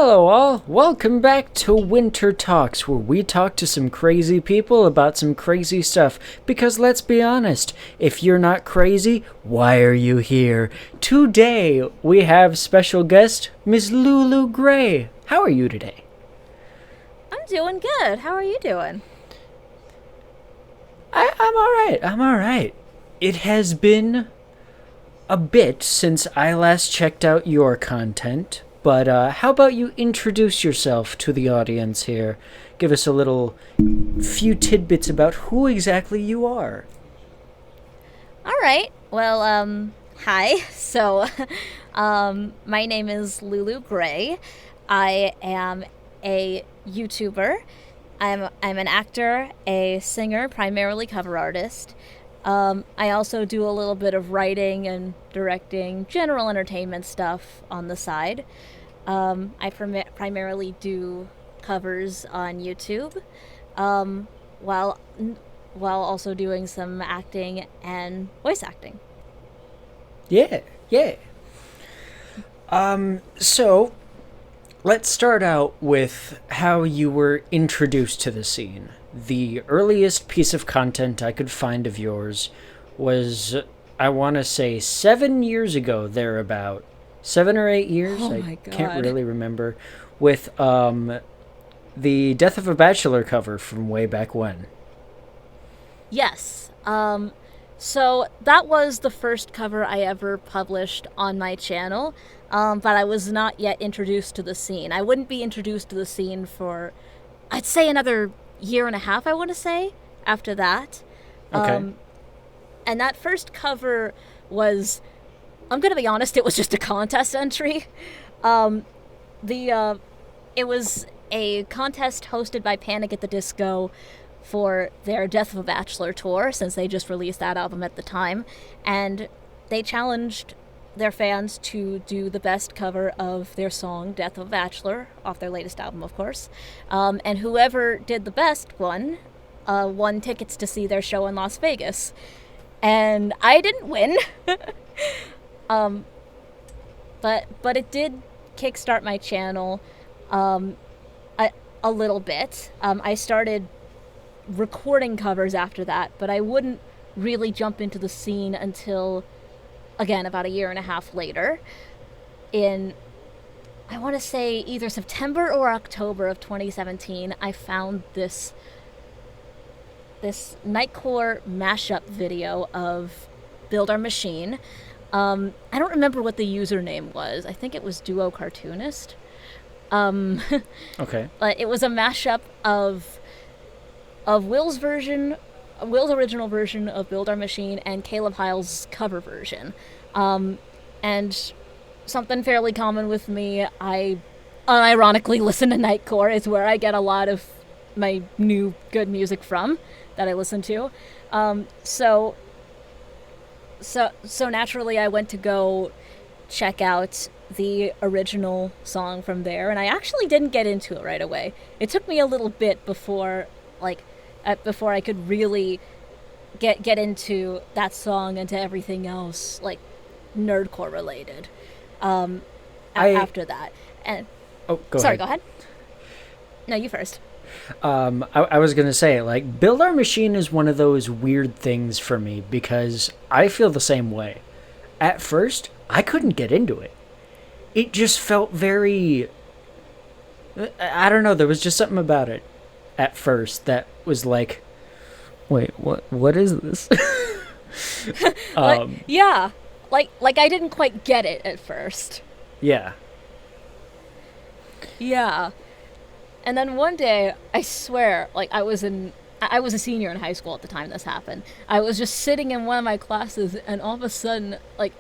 Hello all, welcome back to Winter Talks, where we talk to some crazy people about some crazy stuff, because let's be honest, if you're not crazy, why are you here? Today, we have special guest, Miss Lulu Gray. How are you today? I'm doing good. How are you doing? I'm alright. It has been a bit since I last checked out your content, but how about you introduce yourself to the audience here? Give us a little few tidbits about who exactly you are. All right. Well, hi. So, my name is Lulu Gray. I am a YouTuber. I'm an actor, a singer, primarily cover artist. I also do a little bit of writing and directing, general entertainment stuff on the side. I primarily do covers on YouTube, um, while while also doing some acting and voice acting. Yeah, yeah. So let's start out with how you were introduced to the scene. The earliest piece of content I could find of yours was, I want to say, 7 years ago, thereabout. 7 or 8 years? Oh I my can't god. really remember. With the Death of a Bachelor cover from way back when. Yes. So that was the first cover I ever published on my channel, but I was not yet introduced to the scene. I wouldn't be introduced to the scene for, I'd say, another year and a half, I want to say, after that. Okay. Um, and that first cover was, I'm going to be honest, it was just a contest entry. Um, the It was a contest hosted by Panic at the Disco for their Death of a Bachelor tour, since they just released that album at the time, and they challenged their fans to do the best cover of their song Death of a Bachelor, off their latest album, of course. And whoever did the best won tickets to see their show in Las Vegas. And I didn't win, um, but it did kickstart my channel, um, a, a little bit. I started recording covers after that, but I wouldn't really jump into the scene until, again, about a year and a half later. In, I want to say, either September or October of 2017, I found this Nightcore mashup video of Build Our Machine. I don't remember what the username was. I think it was Duo Cartoonist. Um, Okay. but it was a mashup of Will's original version of Build Our Machine and Caleb Hyle's cover version. And something fairly common with me, I unironically listen to Nightcore. Is where I get a lot of my new good music from that I listen to. So naturally I went to go check out the original song from there, and I actually didn't get into it right away. It took me a little bit before I could really get into that song and to everything else, like, nerdcore related. Um, I. After that, and Oh, go sorry, ahead. go ahead. No, you first. I was gonna say, like, Build Our Machine is one of those weird things for me because I feel the same way. At first, I couldn't get into it. It just felt very. I don't know, there was just something about it at first that was like, wait, what is this? Like, um, yeah, like I didn't quite get it at first. yeah. Yeah. And then one day, I swear, like, I was a senior in high school at the time this happened. I was just sitting in one of my classes, and all of a sudden, like,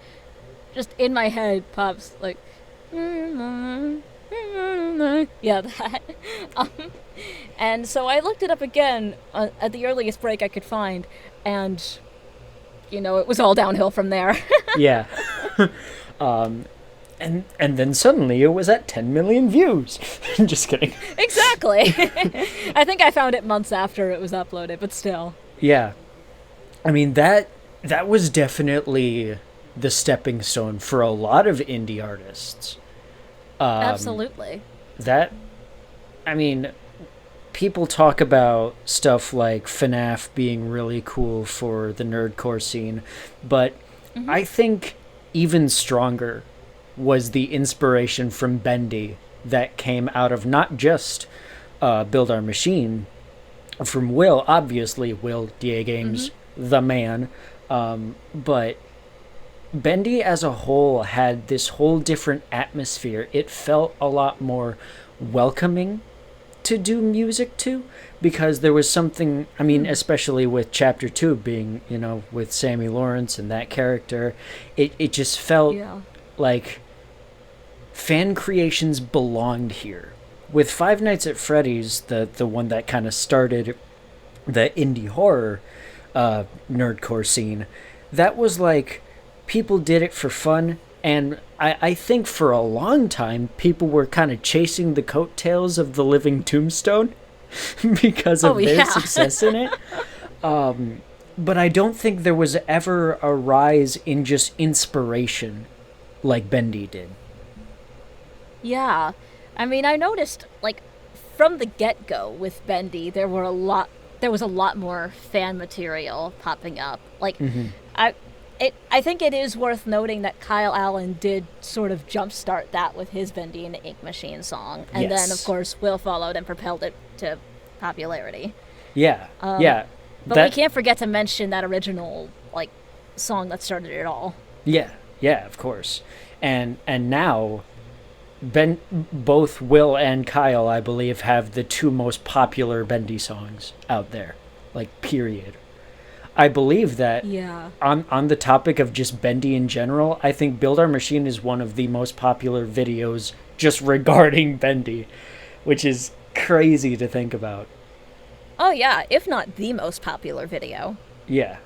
just in my head pops, like, yeah, that. Um, and so I looked it up again at the earliest break I could find, and, it was all downhill from there. Yeah. um, and then suddenly it was at 10 million views. Just kidding. Exactly. I think I found it months after it was uploaded, but still. Yeah. I mean, that was definitely the stepping stone for a lot of indie artists. Um, Absolutely. that, I mean, people talk about stuff like FNAF being really cool for the nerdcore scene, but I think even stronger was the inspiration from Bendy that came out of not just Build Our Machine, from Will, obviously, Will DA Games, the man, but Bendy as a whole had this whole different atmosphere. It felt a lot more welcoming to do music to, because there was something, I mean, especially with chapter 2 being, with Sammy Lawrence and that character, it just felt like fan creations belonged here. With Five Nights at Freddy's, the one that kind of started the indie horror nerdcore scene, that was like, people did it for fun, and I think for a long time people were kind of chasing the coattails of the Living Tombstone because of their success in it. But I don't think there was ever a rise in just inspiration like Bendy did. Yeah. I mean, I noticed, like, from the get-go with Bendy, there was a lot more fan material popping up. Like, I think it is worth noting that Kyle Allen did sort of jumpstart that with his Bendy and the Ink Machine song. And then, of course, Will followed and propelled it to popularity. Yeah, But we can't forget to mention that original, like, song that started it all. Yeah, of course. And now, both Will and Kyle, I believe, have the two most popular Bendy songs out there. Like, period. I believe that on the topic of just Bendy in general, I think Build Our Machine is one of the most popular videos just regarding Bendy, which is crazy to think about. Oh yeah, if not the most popular video. Yeah.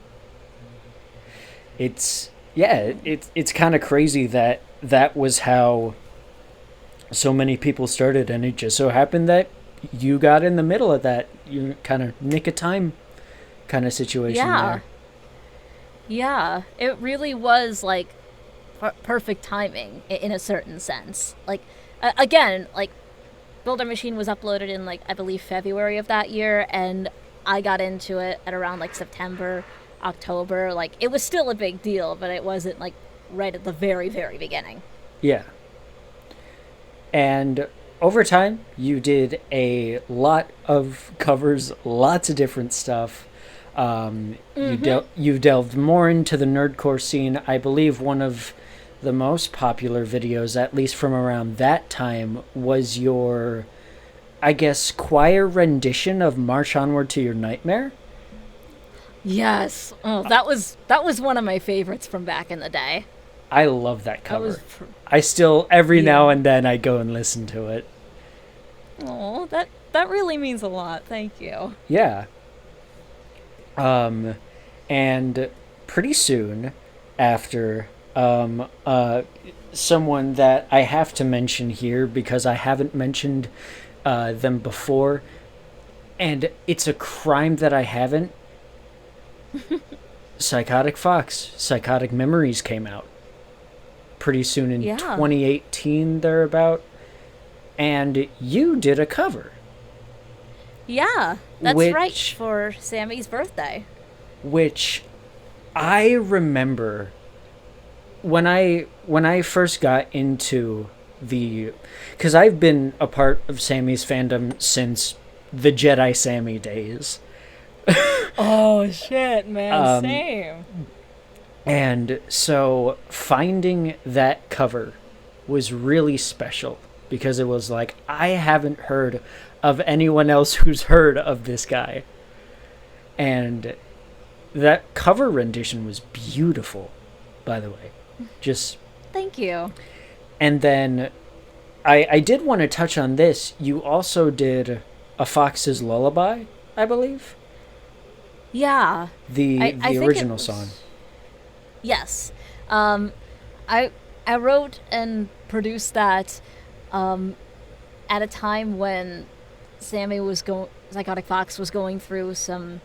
It's kind of crazy that was how so many people started, and it just so happened that you got in the middle of that. You kind of nick of time kind of situation there. Yeah, it really was like perfect timing in a certain sense. Like, again, like, Build Our Machine was uploaded in, like, I believe February of that year, and I got into it at around, like, September, October. Like, it was still a big deal, but it wasn't, like, right at the very, very beginning. Yeah. And over time, you did a lot of covers, lots of different stuff. You've delved more into the nerdcore scene. I believe one of the most popular videos, at least from around that time, was your, I guess, choir rendition of March Onward to Your Nightmare. Yes. Oh, that was one of my favorites from back in the day. I love that cover. I still, every now and then, I go and listen to it. Oh, that really means a lot. Thank you. Yeah. And pretty soon after, someone that I have to mention here because I haven't mentioned them before, and it's a crime that I haven't. PsychoticFox, Psychotic Memories came out pretty soon in 2018, thereabout, and you did a cover. Yeah, that's right, for Sammy's birthday. Which I remember when I first got into because I've been a part of Sammy's fandom since the Jedi Sammy days. Oh shit, man, same. And so finding that cover was really special because it was like, I haven't heard of anyone else who's heard of this guy. And that cover rendition was beautiful, by the way. Just thank you. And then I did want to touch on this. You also did A Fox's Lullaby, I believe. Yeah. The original song. Yes. I wrote and produced that at a time when PsychoticFox was going through some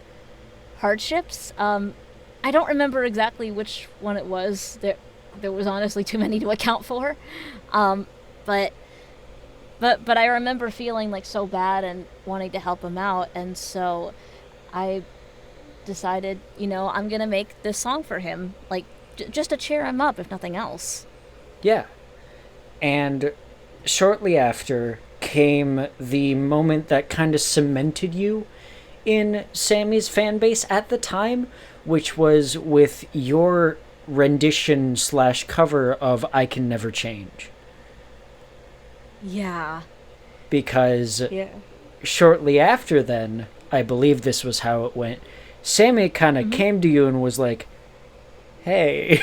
hardships. I don't remember exactly which one it was. There was honestly too many to account for. But but I remember feeling like so bad and wanting to help him out, and so I decided, I'm gonna make this song for him, like just to cheer him up, if nothing else. Yeah. And shortly after came the moment that kind of cemented you in Sammy's fan base at the time, which was with your rendition slash cover of I Can Never Change. Yeah. Because Yeah. shortly after then, I believe this was how it went, Sammy kind of came to you and was like, hey,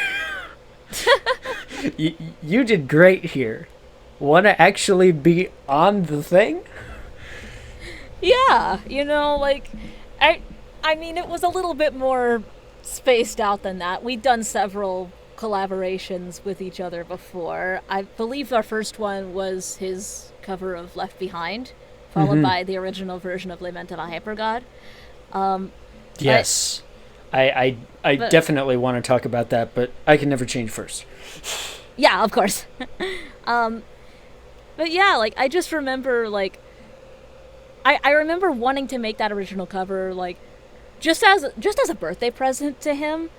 you did great here. Want to actually be on the thing? Yeah, I mean, it was a little bit more spaced out than that. We'd done several collaborations with each other before. I believe our first one was his cover of Left Behind, followed by the original version of Lament of a Hypergod. Yes. I definitely want to talk about that, but I Can Never Change first. Yeah, of course. But yeah, I just remember, I remember wanting to make that original cover, just as a birthday present to him,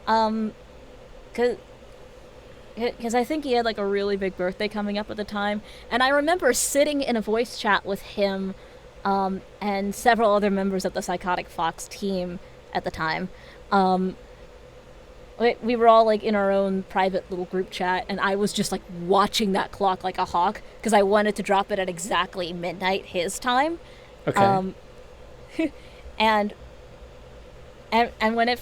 because I think he had, a really big birthday coming up at the time, and I remember sitting in a voice chat with him, and several other members of the PsychoticFox team at the time. We were all in our own private little group chat, and I was just watching that clock like a hawk because I wanted to drop it at exactly midnight his time. Okay. And when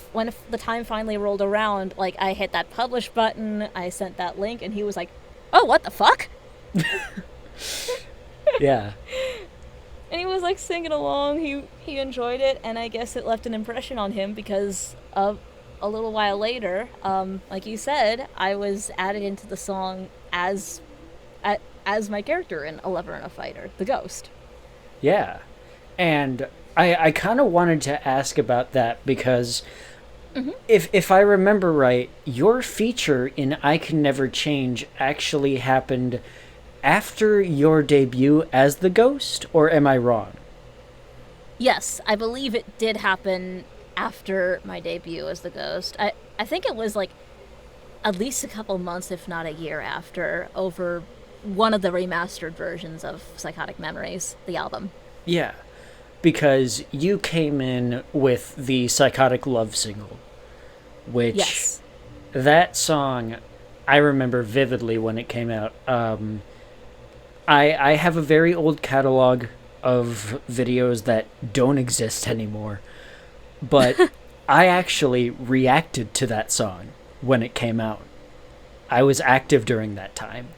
the time finally rolled around, I hit that publish button, I sent that link, and he was like, "Oh, what the fuck?" Yeah. And he was singing along. He enjoyed it, and I guess it left an impression on him because of. A little while later, like you said, I was added into the song as my character in A Lover and a Fighter, the Ghost. Yeah. And I kind of wanted to ask about that because if I remember right, your feature in I Can Never Change actually happened after your debut as the Ghost, or am I wrong? Yes, I believe it did happen after my debut as the Ghost. I think it was at least a couple months, if not a year after, over one of the remastered versions of Psychotic Memories, the album. Yeah, because you came in with the Psychotic Love single, which Yes. that song I remember vividly when it came out. I have a very old catalog of videos that don't exist anymore. But I actually reacted to that song when it came out. I was active during that time.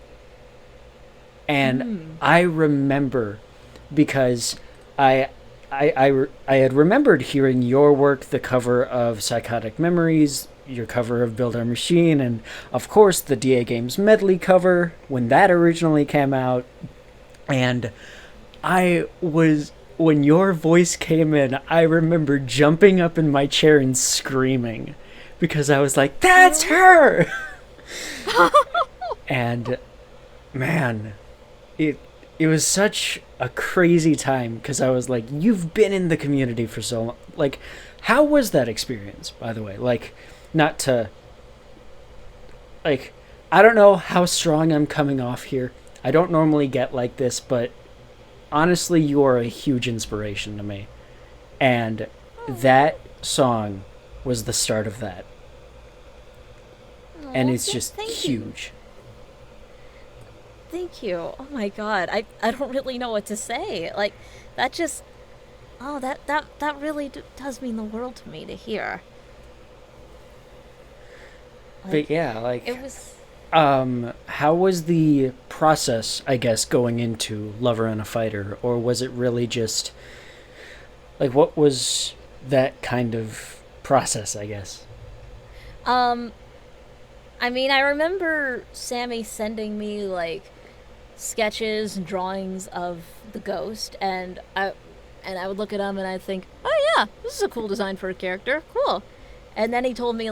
And I remember because I had remembered hearing your work, the cover of Psychotic Memories, your cover of Build Our Machine, and of course the DA Games medley cover when that originally came out. And when your voice came in, I remember jumping up in my chair and screaming because I was like, "That's her!" And man, it was such a crazy time because I was like, "You've been in the community for so long." How was that experience, by the way? Not to I don't know how strong I'm coming off here. I don't normally get like this, but honestly, you are a huge inspiration to me. And that song was the start of that. And it's just huge. Thank you. Oh my god. I don't really know what to say. That just... Oh, that really does mean the world to me to hear. But yeah, It was... how was the process, I guess, going into Lover and a Fighter? Or was it really just... what was that kind of process, I guess? I mean, I remember Sammy sending me, sketches and drawings of the Ghost, and I would look at them and I'd think, oh yeah, this is a cool design for a character, cool. And then he told me,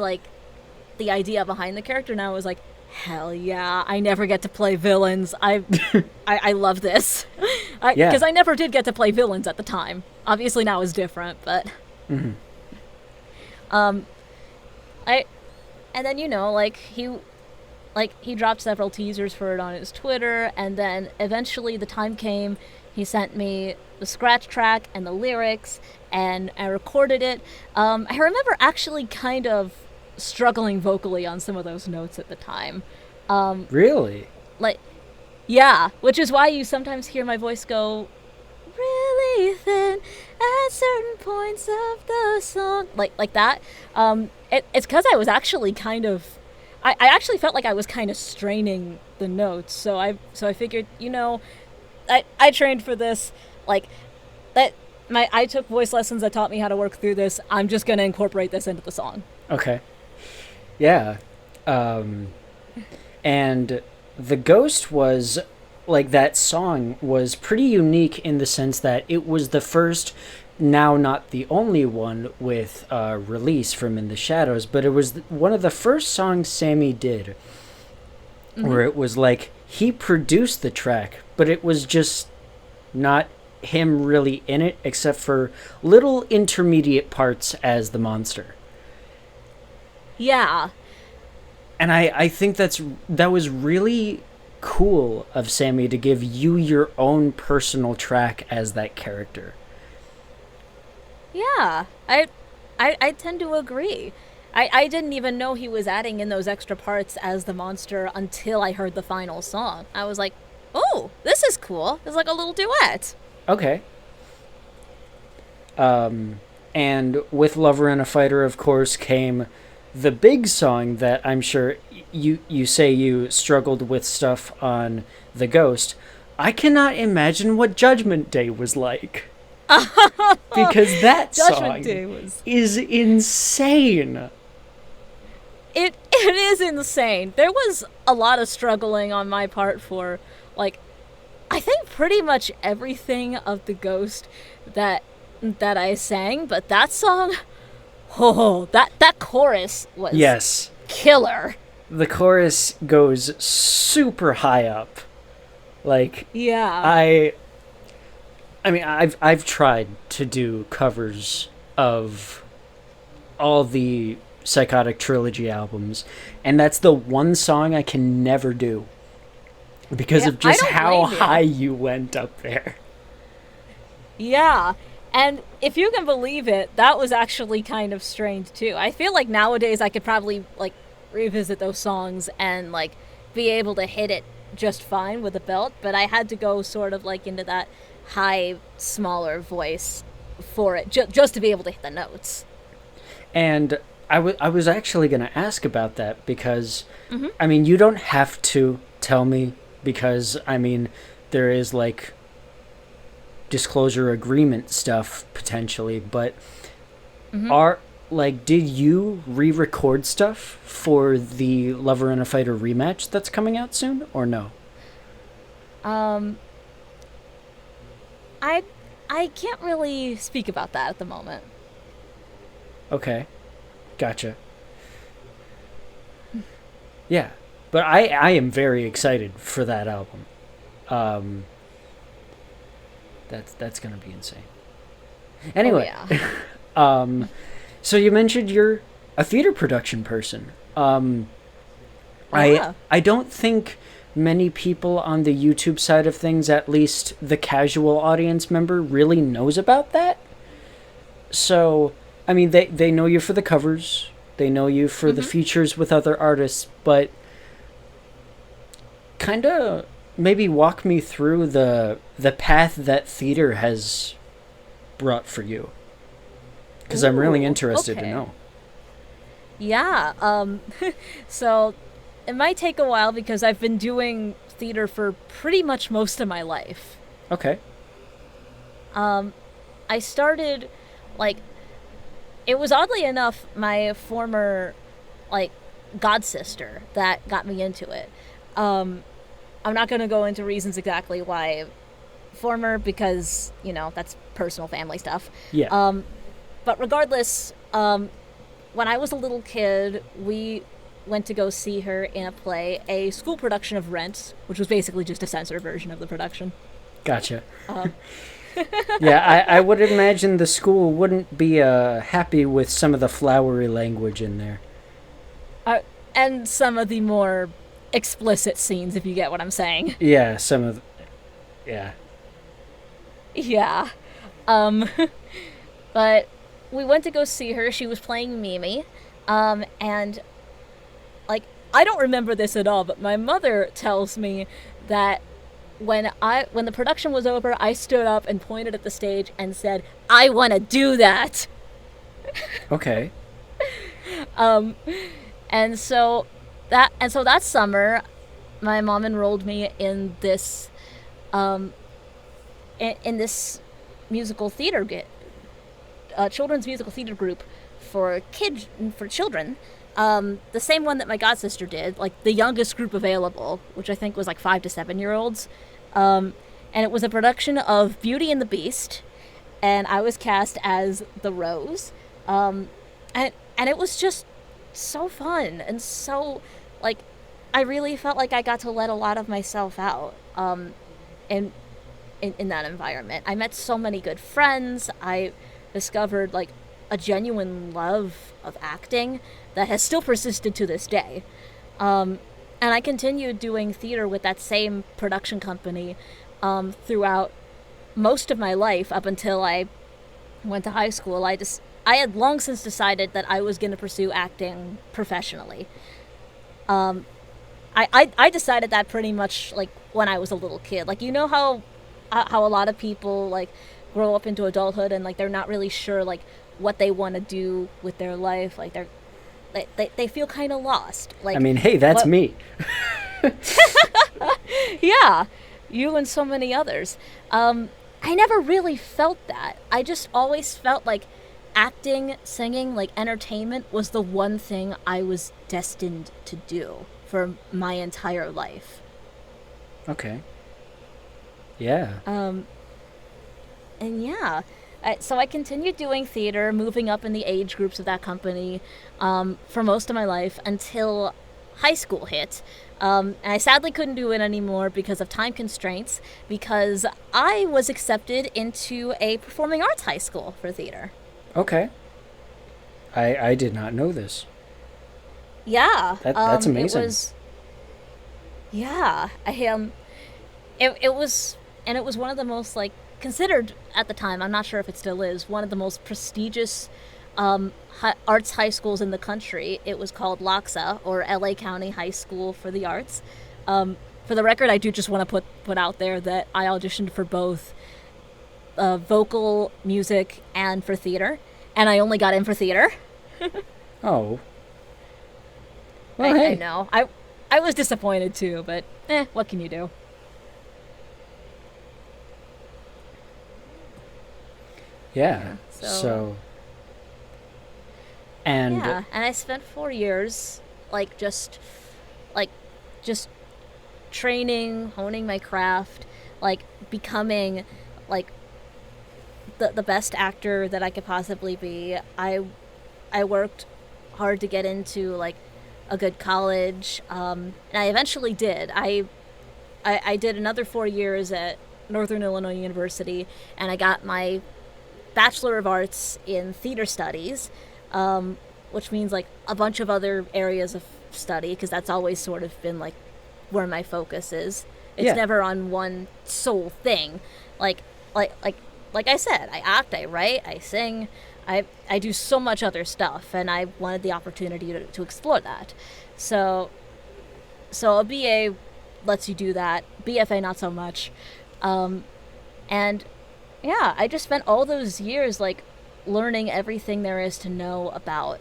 the idea behind the character, and I was like, Hell yeah! I never get to play villains. I love this. Yeah. Because I never did get to play villains at the time. Obviously now is different, but I and then he dropped several teasers for it on his Twitter, and then eventually the time came. He sent me the scratch track and the lyrics, and I recorded it. I remember actually kind of struggling vocally on some of those notes at the time. Really? Like, yeah, which is why you sometimes hear my voice go really thin at certain points of the song, like that. It's because I was actually kind of, I actually felt like I was kind of straining the notes. So I figured, I trained for this, like that. I took voice lessons that taught me how to work through this. I'm just gonna incorporate this into the song. Okay. Yeah. And The Ghost was, like, that song was pretty unique in the sense that it was the first, now not the only one, with release from In the Shadows, but it was one of the first songs Sammy did where it was like he produced the track, but it was just not him really in it except for little intermediate parts as the monster. Yeah. And I think that was really cool of Sammy to give you your own personal track as that character. Yeah, I tend to agree. I didn't even know he was adding in those extra parts as the monster until I heard the final song. I was like, oh, this is cool. It's like a little duet. Okay. And with Lover and a Fighter, of course, came the big song that I'm sure you say you struggled with stuff on The Ghost. I cannot imagine what Judgment Day was like. Because that song is insane. It is insane. There was a lot of struggling on my part for, like, I think pretty much everything of The Ghost that I sang, but that song, that chorus was killer. The chorus goes super high up. Like, yeah. I mean, I've tried to do covers of all the Psychotic Trilogy albums, and that's the one song I can never do because of just how high you went up there. Yeah, and if you can believe it, that was actually kind of strange too. I feel like nowadays I could probably, like, revisit those songs and, like, be able to hit it just fine with a belt, but I had to go sort of, like, into that high, smaller voice for it, just to be able to hit the notes. And I was actually going to ask about that because, I mean, you don't have to tell me because, I mean, there is, like, disclosure agreement stuff potentially, but did you re-record stuff for the Lover and a Fighter rematch that's coming out soon, or no? I can't really speak about that at the moment. Okay. Gotcha. Yeah. But I am very excited for that album. That's gonna be insane. Anyway. Oh, yeah. So you mentioned you're a theater production person. I don't think many people on the YouTube side of things, at least the casual audience member, really knows about that. So, I mean, they know you for the covers, they know you for the features with other artists, but kind of maybe walk me through the path that theater has brought for you. Because I'm really interested to know. Yeah, so it might take a while because I've been doing theater for pretty much most of my life. Okay. I started, like, it was oddly enough my former, like, god sister that got me into it. I'm not going to go into reasons exactly why former because, that's personal family stuff. Yeah. But regardless, when I was a little kid, we went to go see her in a play, a school production of Rent, which was basically just a censored version of the production. Gotcha. Uh, Yeah, I would imagine the school wouldn't be happy with some of the flowery language in there. uh, and some of the more explicit scenes, if you get what I'm saying. Yeah, some of. Yeah. Yeah. Um, but we went to go see her. She was playing Mimi. And, like, I don't remember this at all, but my mother tells me that when the production was over, I stood up and pointed at the stage and said, "I want to do that." Okay. Um, and so that summer, my mom enrolled me in this in this musical theater children's musical theater group for children. The same one that my god sister did, like the youngest group available, which I think was like 5 to 7-year-olds. And it was a production of Beauty and the Beast, and I was cast as the Rose. And it was just so fun and so, like, I really felt like I got to let a lot of myself out. In that environment, I met so many good friends. I discovered like a genuine love of acting that has still persisted to this day. And I continued doing theater with that same production company throughout most of my life up until I went to high school. I had long since decided that I was going to pursue acting professionally. I decided that pretty much like when I was a little kid. Like, you know how a lot of people like grow up into adulthood and like they're not really sure like what they want to do with their life. Like they feel kind of lost. Like, I mean, hey, that's me. Yeah, you and so many others. I never really felt that. I just always felt like acting, singing, like entertainment was the one thing I was destined to do for my entire life. Okay. Yeah. And yeah, so I continued doing theater, moving up in the age groups of that company for most of my life until high school hit. And I sadly couldn't do it anymore because of time constraints, because I was accepted into a performing arts high school for theater. Okay. I did not know this. Yeah. That's amazing. It was, and it was one of the most like considered at the time, I'm not sure if it still is, one of the most prestigious arts high schools in the country. It was called LACSA, or LA County High School for the Arts. For the record, I do just want to put out there that I auditioned for both vocal, music, and for theater, and I only got in for theater. Oh. Well, hey. I know. I was disappointed too, but what can you do? Yeah. So. And yeah, and I spent 4 years just training, honing my craft, like becoming like the best actor that I could possibly be. I worked hard to get into like a good college, and I eventually did. I did another 4 years at Northern Illinois University, and I got my Bachelor of Arts in Theater Studies, which means like a bunch of other areas of study, because that's always sort of been like where my focus is. It's never on one sole thing. Like I said, I act, I write, I sing, I do so much other stuff, and I wanted the opportunity to explore that. So a BA lets you do that. BFA not so much. And yeah, I just spent all those years like learning everything there is to know about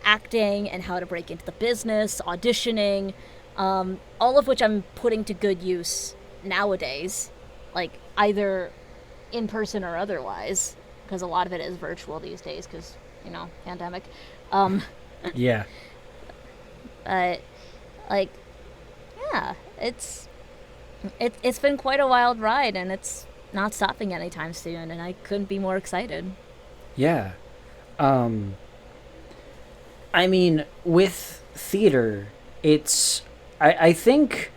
acting and how to break into the business, auditioning, all of which I'm putting to good use nowadays, like either in person or otherwise, because a lot of it is virtual these days because, you know, pandemic. Yeah. But like, yeah, it's been quite a wild ride, and it's not stopping anytime soon, and I couldn't be more excited. Yeah. I mean, with theater, it's I think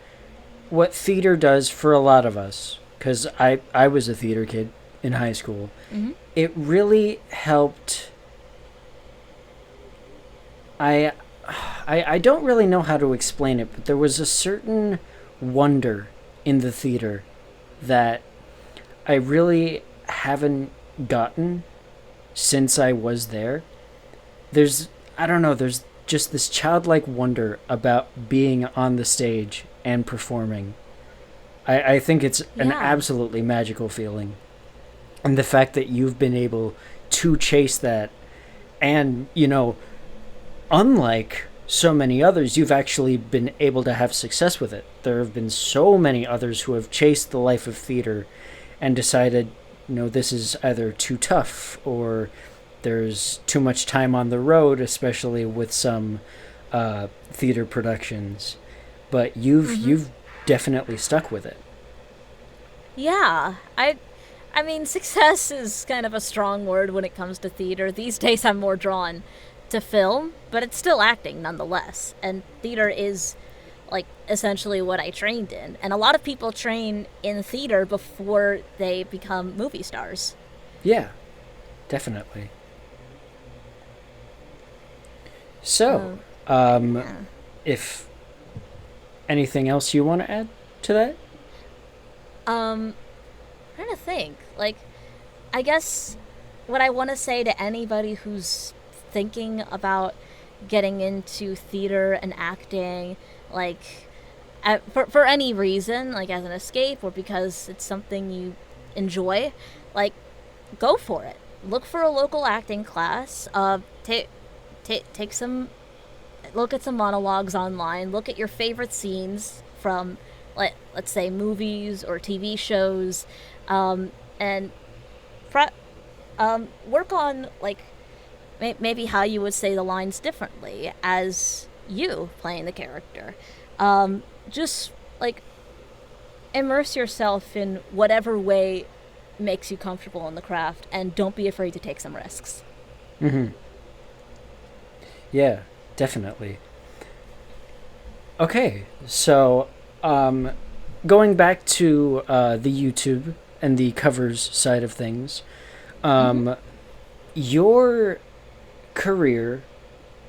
what theater does for a lot of us, because I was a theater kid in high school, Mm-hmm. it really helped. I, I don't really know how to explain it, but there was a certain wonder in the theater that I really haven't gotten since I was there. There's, I don't know, there's just this childlike wonder about being on the stage and performing. I think it's an Yeah. absolutely magical feeling. And the fact that you've been able to chase that, and, unlike so many others, you've actually been able to have success with it. There have been so many others who have chased the life of theater and decided, this is either too tough or there's too much time on the road, especially with some theater productions. But you've definitely stuck with it. Yeah. I mean, success is kind of a strong word when it comes to theater. These days I'm more drawn to film, but it's still acting nonetheless. And theater is like essentially what I trained in. And a lot of people train in theater before they become movie stars. Yeah, definitely. So, Yeah. if anything else you want to add to that? I'm trying to think. Like, I guess what I want to say to anybody who's thinking about getting into theater and acting, like, for any reason, like as an escape or because it's something you enjoy, like, go for it. Look for a local acting class. Take some, look at some monologues online. Look at your favorite scenes from, let's say, movies or TV shows, and work on like maybe how you would say the lines differently as you playing the character. Just like immerse yourself in whatever way makes you comfortable in the craft, and don't be afraid to take some risks. Mm-hmm. Yeah, definitely. Okay, so going back to the YouTube and the covers side of things, your career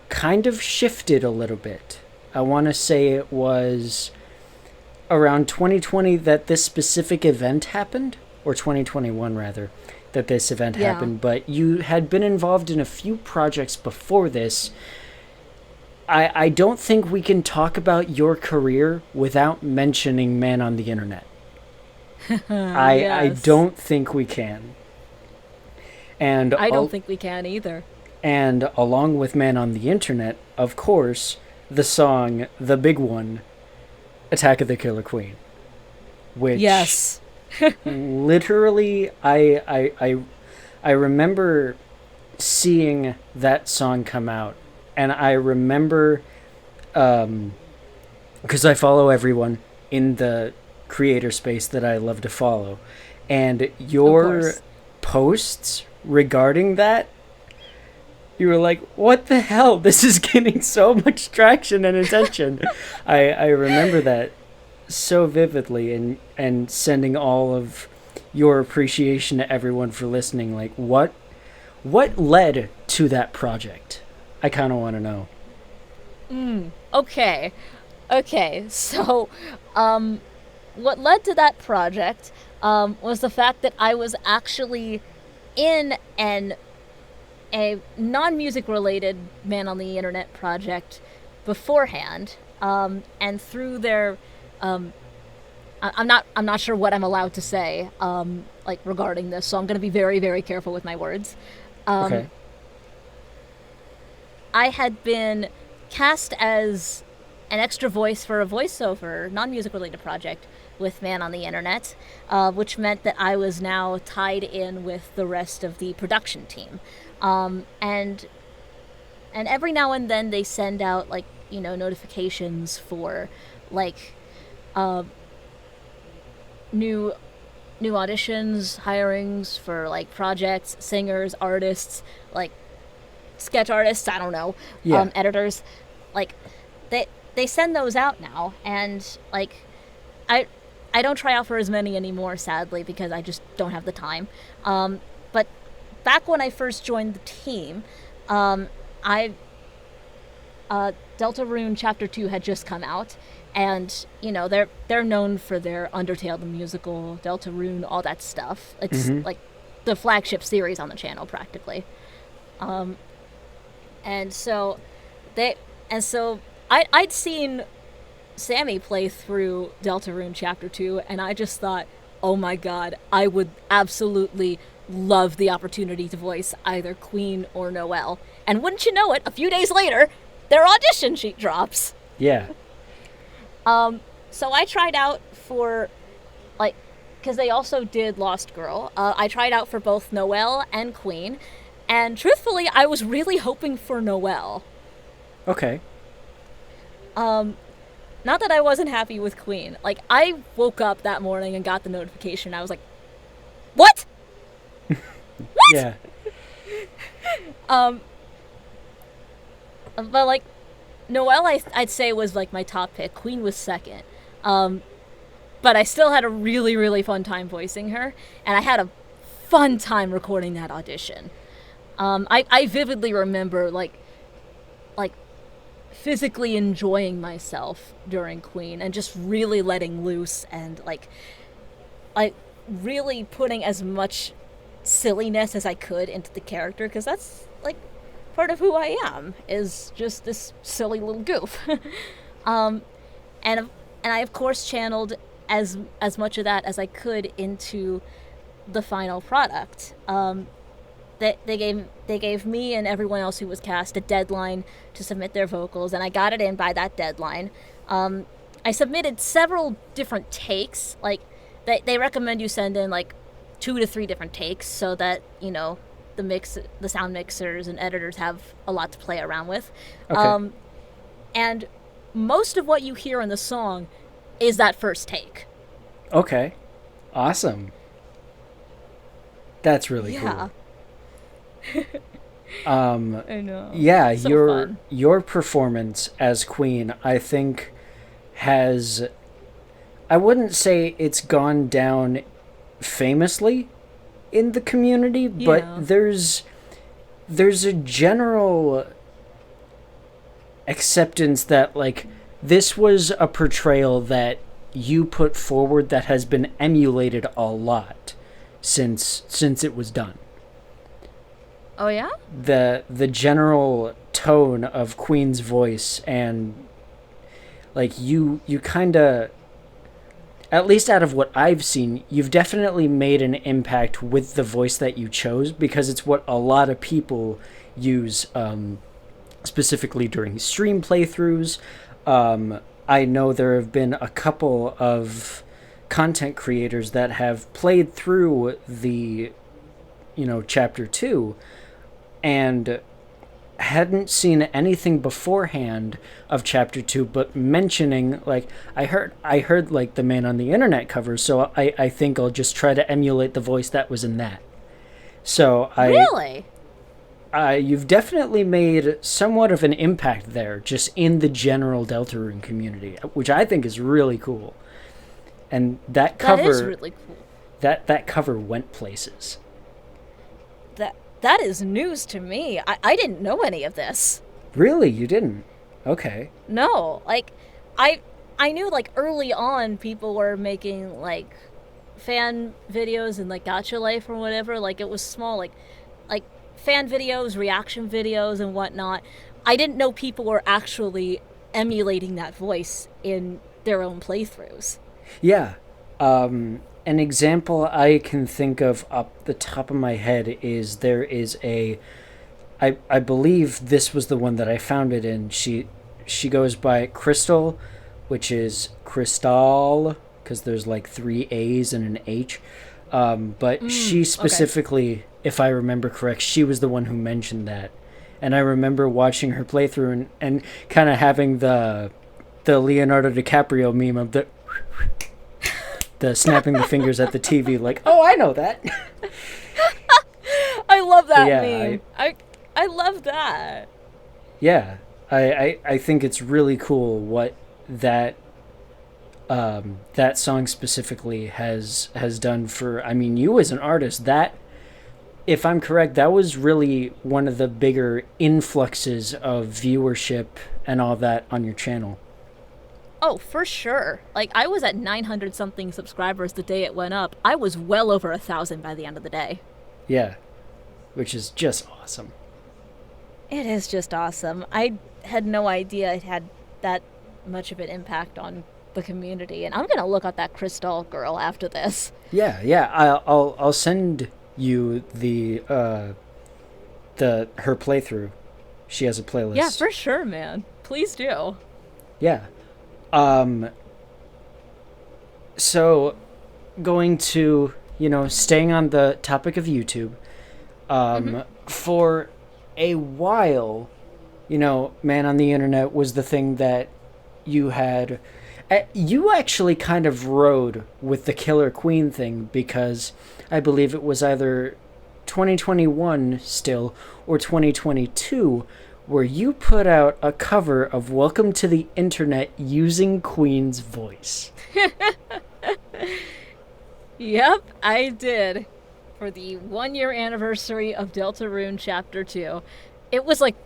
kind of shifted a little bit. I want to say it was around 2020 that this specific event happened, or 2021 rather, that this event Yeah. happened, but you had been involved in a few projects before this. I don't think we can talk about your career without mentioning Man on the Internet. I Yes. don't think we can. And I don't think we can either. and along with Man on the Internet, of course, the song, the big one, Attack of the Killer Queen, which Yes. literally I remember seeing that song come out, and I remember because I follow everyone in the creator space that I love to follow, and your course. posts regarding that, you were like, what the hell, this is getting so much traction and attention. I remember that so vividly, and sending all of your appreciation to everyone for listening. Like, what led to that project? I kind of want to know. Okay. Okay. So, what led to that project was the fact that I was actually in a non-music related Man on the Internet project beforehand, and through their I'm not sure what I'm allowed to say like regarding this, so I'm going to be very very careful with my words. Okay. I had been cast as an extra voice for a voiceover non-music related project with Man on the Internet, which meant that I was now tied in with the rest of the production team, and every now and then they send out like notifications for like new auditions, hirings for like projects, singers, artists, like sketch artists, I don't know, Yeah. editors, like they send those out now, and like I I don't try out for as many anymore, sadly, because I just don't have the time. But back when I first joined the team, I Deltarune Chapter 2 had just come out, and they're known for their Undertale the musical, Deltarune, all that stuff. It's like the flagship series on the channel practically. And so I'd seen Sammy play through Deltarune Chapter 2, and I just thought, oh my god, I would absolutely love the opportunity to voice either Queen or Noelle. And wouldn't you know it, a few days later, their audition sheet drops. Yeah. So I tried out for, because they also did Lost Girl. I tried out for both Noelle and Queen, and truthfully, I was really hoping for Noelle. Okay. Not that I wasn't happy with Queen. Like, I woke up that morning and got the notification. I was like, what? What? Yeah. But, like, Noelle, I'd say, was, like, my top pick. Queen was second. But I still had a really, really fun time voicing her. And I had a fun time recording that audition. I vividly remember, like, physically enjoying myself during Queen and just really letting loose and, like really putting as much silliness as I could into the character, because that's, like, part of who I am, is just this silly little goof. And I, of course, channeled as much of that as I could into the final product. They gave me and everyone else who was cast a deadline to submit their vocals, and I got it in by that deadline. I submitted several different takes. Like, they recommend you send in, like, 2 to 3 different takes so that, the sound mixers and editors have a lot to play around with. Okay. And most of what you hear in the song is that first take. Okay. Awesome. That's really cool. I know. Yeah, So your performance as Queen, I think, has, I wouldn't say it's gone down famously in the community, but there's a general acceptance that, like, this was a portrayal that you put forward that has been emulated a lot since it was done. Oh, yeah? The general tone of Queen's voice, and, like, you kind of, at least out of what I've seen, you've definitely made an impact with the voice that you chose, because it's what a lot of people use, specifically during stream playthroughs. I know there have been a couple of content creators that have played through the, Chapter 2, and hadn't seen anything beforehand of Chapter 2, but mentioning, like, I heard like the Man on the Internet cover, so I think I'll just try to emulate the voice that was in that. So Really? You've definitely made somewhat of an impact there, just in the general Deltarune community, which I think is really cool. And that cover, that is really cool. That cover went places. That is news to me. I didn't know any of this. Really? You didn't? Okay. No. Like, I knew, like, early on people were making, like, fan videos and, like, Gacha Life or whatever. Like, it was small, like fan videos, reaction videos, and whatnot. I didn't know people were actually emulating that voice in their own playthroughs. Yeah. An example I can think of up the top of my head is there is I believe this was the one that I found it in. She goes by Crystal, which is Crystal, because there's like 3 A's and an H. But she specifically, if I remember correct, she was the one who mentioned that. And I remember watching her playthrough and kind of having the Leonardo DiCaprio meme of the snapping the fingers at the TV, like, oh, I know that. I love that meme. I love that. Yeah. I think it's really cool what that that song specifically has done for. I mean, you as an artist. That, if I'm correct, that was really one of the bigger influxes of viewership and all that on your channel. Oh, for sure. Like, I was at 900 something subscribers the day it went up. I was well over 1,000 by the end of the day. Yeah, which is just awesome. It is just awesome. I had no idea it had that much of an impact on the community, and I'm gonna look up that Crystal girl after this. Yeah, yeah. I'll send you the her playthrough. She has a playlist. Yeah, for sure, man. Please do. Yeah. Um. So, going to, staying on the topic of YouTube. For a while, man on the internet was the thing that you had. You actually kind of rode with the Killer Queen thing, because I believe it was either 2021 still or 2022 where you put out a cover of Welcome to the Internet using Queen's voice. Yep, I did. For the 1 year anniversary of Deltarune Chapter 2. It was like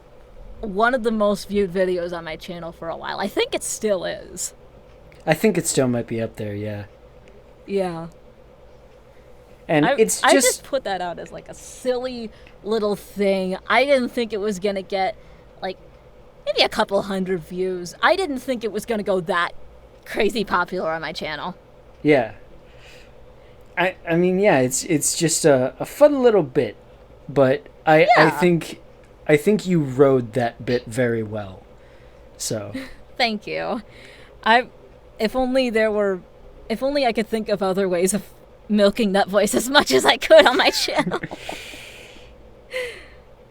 one of the most viewed videos on my channel for a while. I think it still is. I think it still might be up there, yeah. Yeah. And I it's just put that out as like a silly little thing. I didn't think it was gonna get like maybe a couple hundred views. I didn't think it was gonna go that crazy popular on my channel. Yeah. I mean, yeah, it's just a fun little bit, but I think you rode that bit very well. So Thank you. If only I could think of other ways of milking that voice as much as I could on my channel.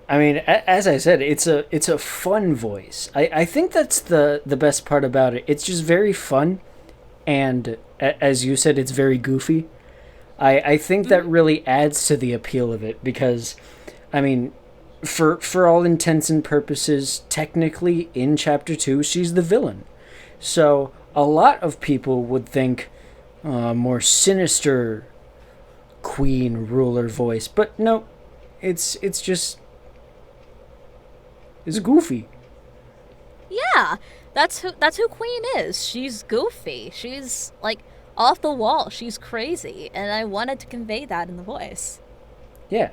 I mean, as I said, it's a fun voice. I think that's the best part about it. It's just very fun, and as you said, it's very goofy. I think that really adds to the appeal of it, because, I mean, for all intents and purposes, technically in Chapter 2, she's the villain. So a lot of people would think more sinister queen ruler voice, but no, it's goofy. Yeah, that's who Queen is. She's goofy. She's like off the wall. She's crazy, and I wanted to convey that in the voice. Yeah.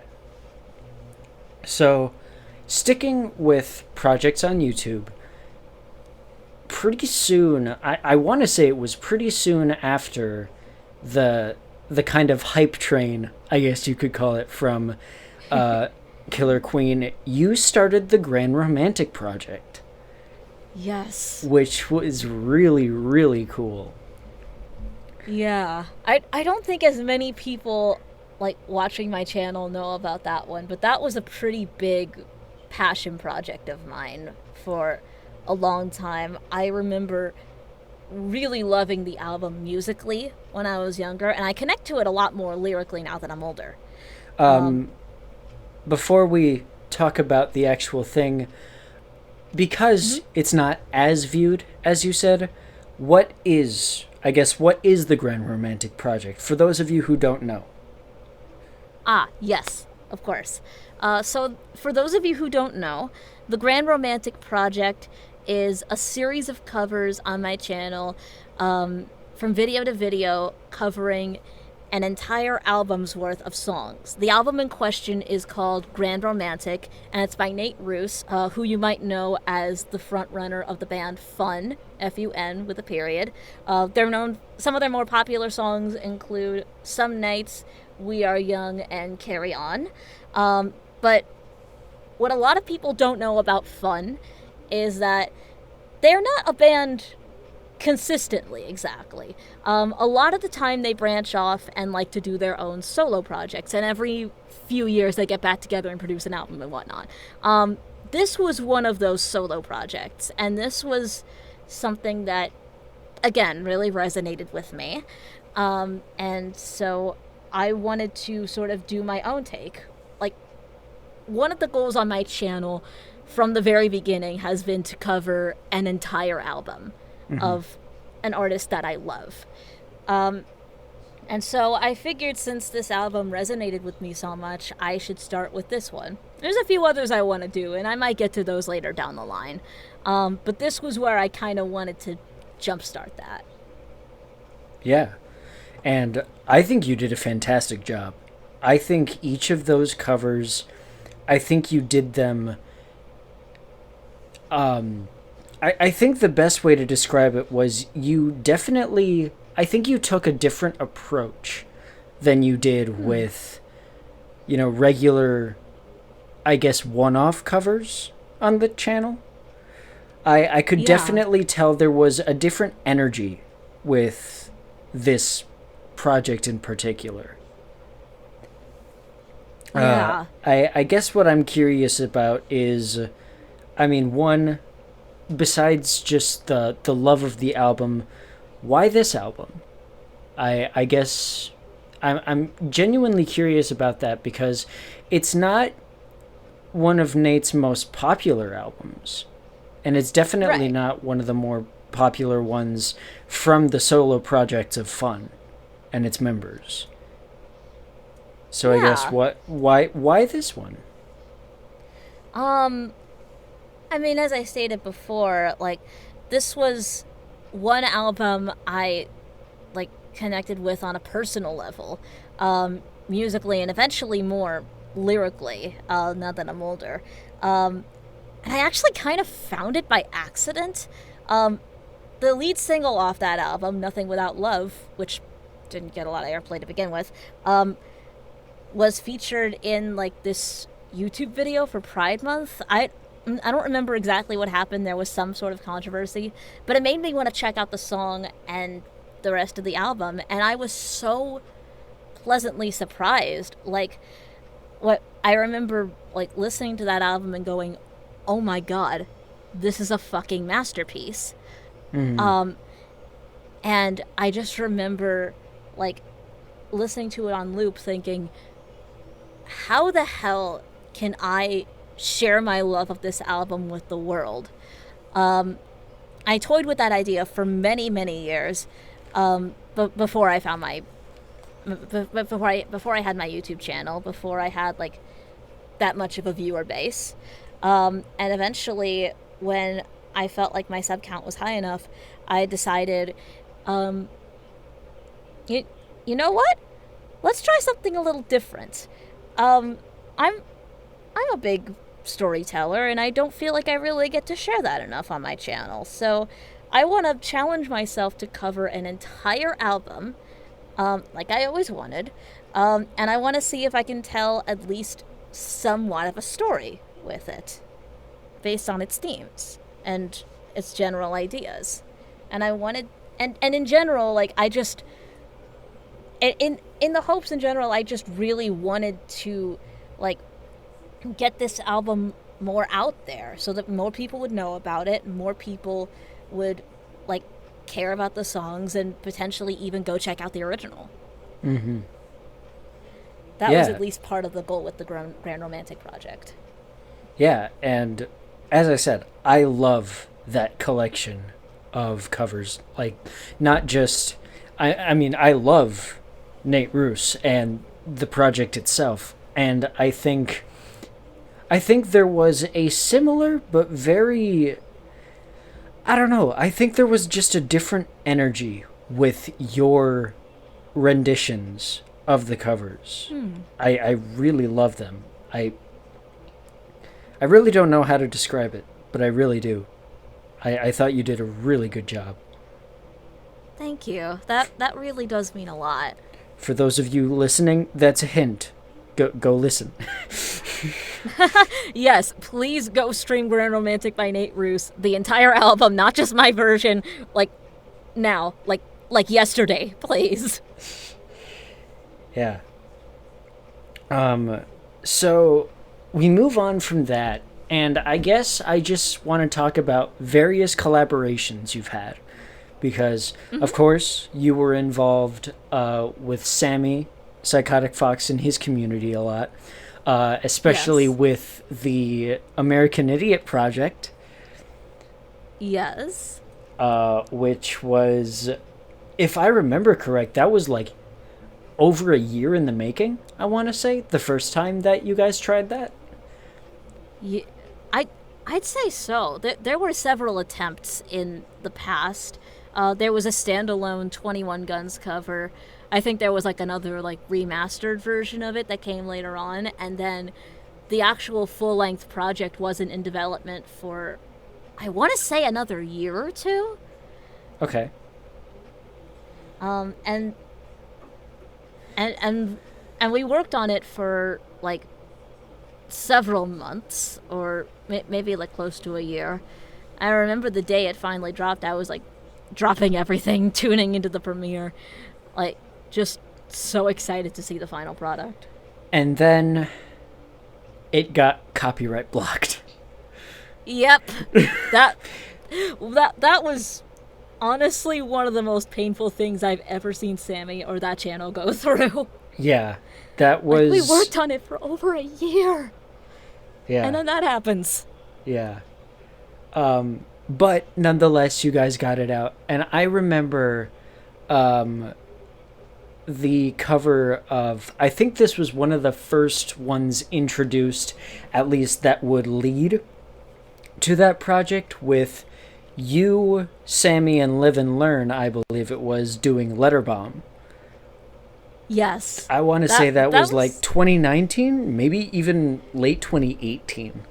So, sticking with projects on YouTube, pretty soon, I want to say it was pretty soon after the kind of hype train, I guess you could call it, from Killer Queen, you started the Grand Romantic Project. Yes. Which was really, really cool. Yeah. I don't think as many people like watching my channel know about that one, but that was a pretty big passion project of mine for a long time. I remember really loving the album musically when I was younger, and I connect to it a lot more lyrically now that I'm older. Before we talk about the actual thing, because it's not as viewed as you said, what is the Grand Romantic Project for those of you who don't know? Ah, yes, of course. So, for those of you who don't know, the Grand Romantic Project is a series of covers on my channel, from video to video, covering an entire album's worth of songs. The album in question is called Grand Romantic, and it's by Nate Roos, who you might know as the frontrunner of the band Fun, F-U-N with a period. Some of their more popular songs include Some Nights, We Are Young, and Carry On. But what a lot of people don't know about Fun is that they're not a band consistently, exactly. A lot of the time they branch off and like to do their own solo projects, and every few years they get back together and produce an album and whatnot. This was one of those solo projects, and this was something that, again, really resonated with me. And so I wanted to sort of do my own take. Like, one of the goals on my channel from the very beginning has been to cover an entire album of an artist that I love. And so I figured since this album resonated with me so much, I should start with this one. There's a few others I want to do, and I might get to those later down the line. But this was where I kind of wanted to jumpstart that. Yeah. And I think you did a fantastic job. I think each of those covers, I think you did them... I think the best way to describe it was you definitely... I think you took a different approach than you did with, regular, I guess, one-off covers on the channel. I could definitely tell there was a different energy with this project in particular. Yeah. I guess what I'm curious about is, one, besides just the love of the album, why this album? I guess I'm genuinely curious about that because it's not one of Nate's most popular albums. And it's definitely not one of the more popular ones from the solo projects of Fun and its members. So I guess why this one? As I stated before, this was one album I connected with on a personal level, musically and eventually more lyrically, now that I'm older. And I actually kind of found it by accident. The lead single off that album, Nothing Without Love, which didn't get a lot of airplay to begin with, was featured in this YouTube video for Pride Month. I don't remember exactly what happened. There was some sort of controversy, but it made me want to check out the song and the rest of the album, and I was so pleasantly surprised. What I remember listening to that album and going, oh my god, this is a fucking masterpiece. And I just remember listening to it on loop thinking, how the hell can I share my love of this album with the world? I toyed with that idea for many, many years, but before I found before I had my YouTube channel, before I had that much of a viewer base, and eventually when I felt like my sub count was high enough, I decided, you know what? Let's try something a little different. I'm a big storyteller, and I don't feel like I really get to share that enough on my channel. So I want to challenge myself to cover an entire album, like I always wanted, and I want to see if I can tell at least somewhat of a story with it, based on its themes and its general ideas. And I wanted, and in general, I just, in the hopes in general, I just really wanted to, get this album more out there so that more people would know about it, more people would care about the songs and potentially even go check out the original. That was at least part of the goal with the Grand Romantic Project. Yeah, and as I said, I love that collection of covers. Not just I love Nate Roos and the project itself, and I think there was a similar but very, I don't know, I think there was just a different energy with your renditions of the covers. I really love them. I really don't know how to describe it, but I really do. I thought you did a really good job. Thank you. That really does mean a lot. For those of you listening, that's a hint. Go listen. Yes, please go stream Grand Romantic by Nate Roos, the entire album, not just my version, now, yesterday, please. Yeah. So we move on from that, and I guess I just want to talk about various collaborations you've had, because of course you were involved with Sammy, PsychoticFox, and his community a lot. especially Yes. with the American Idiot Project, Yes. which was, if I remember correct, that was like over a year in the making, I want to say, the first time that you guys tried that. Yeah, I I'd say so. There were several attempts in the past. There was a standalone 21 Guns cover. I think there was like another like remastered version of it that came later on, and then the actual full length project wasn't in development for, I want to say, another year or two. Okay. Um, and and and and we worked on it for like several months, or maybe like close to a year. I remember the day it finally dropped, I was like dropping everything, tuning into the premiere, like just so excited to see the final product. And then it got copyright blocked. Yep, that that was honestly one of the most painful things I've ever seen Sammy or that channel go through. Yeah, that Like, we was. worked on it for over a year, Yeah, and then that happens. yeah. But nonetheless, you guys got it out, and I remember, the cover of. I think this was one of the first ones introduced, at least that would lead to that project with you, Sammy, and Live and Learn. I believe it was doing Letter Bomb. Yes, I want to say that was like was 2019, maybe even late 2018.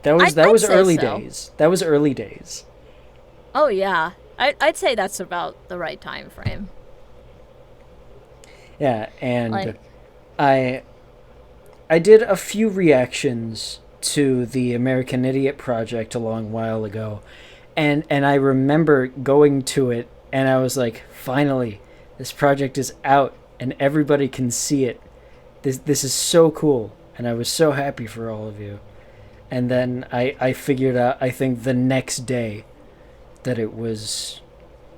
That I'd was say early so. days. That was early days. Oh yeah, I'd say that's about the right time frame. Yeah, and Like, I I did a few reactions to the American Idiot Project a long while ago, and I remember going to it and I was like, finally, this project is out and everybody can see it. This is so cool, and I was so happy for all of you. And then I figured out, I think the next day, that it was